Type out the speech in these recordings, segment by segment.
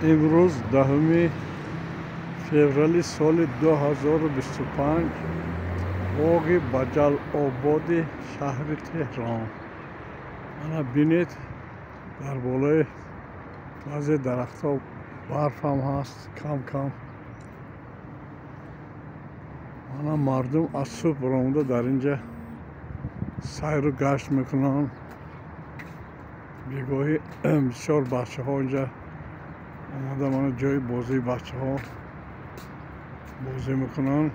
امروز 10 فوریه سال 2025 باغ بجل‌آباد شهر تهران. انا بینید در بالای بعضی درخت‌ها برف هم هست کم کم. انا مردم از صبح برآمده در اینجا سیر و گشت میکنن. بیگاهی بسیار بچه ها اینجا آمده من جای بازی بچه ها بازی میکنن.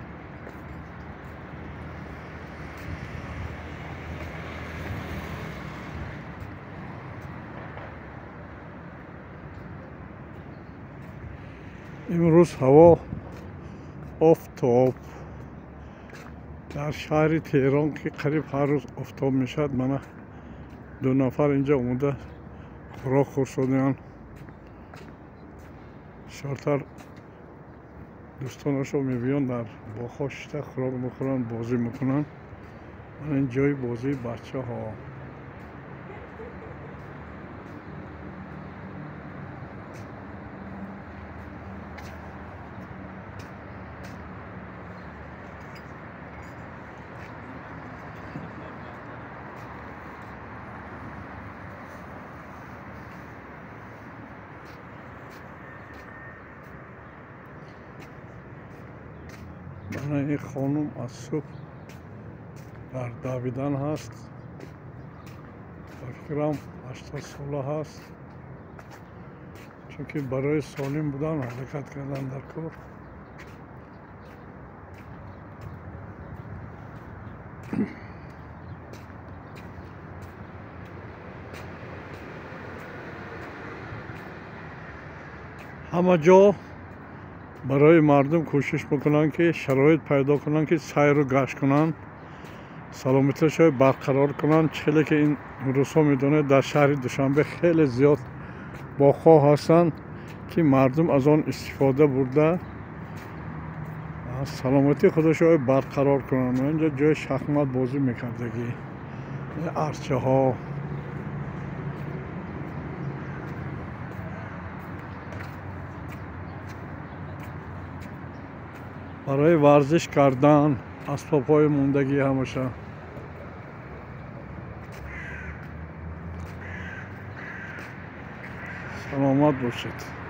امروز هوا آفتاب در شهر تهران که قریب هر روز آفتاب میشد. من 2 نفر اینجا اومده خوراک خورشیدن. شارتر دوستانشو میبینن در باغ‌ها شده خوراک میخورن بازی میکنن. من این جای بازی بچه ها. من این خانم از صبح در دویدن هست. فکرم 80 ساله هست، چون که برای سالم بودن حرکت کردن در کار. همه جا برای مردم کوشش میکنن که شرایط پیدا کنن که سیر و گشت کنن، سلامتیشو برقرار کنن. چلی که این روزها میدونه در شهر دوشنبه خیلی زیاد باغ‌ها هستن که مردم از آن استفاده برده سلامتی خودشو برقرار کنن. اینجا جای شخمت بازی میکردگی ارچه ها. برای ورزش کردن اسباب‌های موندگی همیشه. سلامت باشید.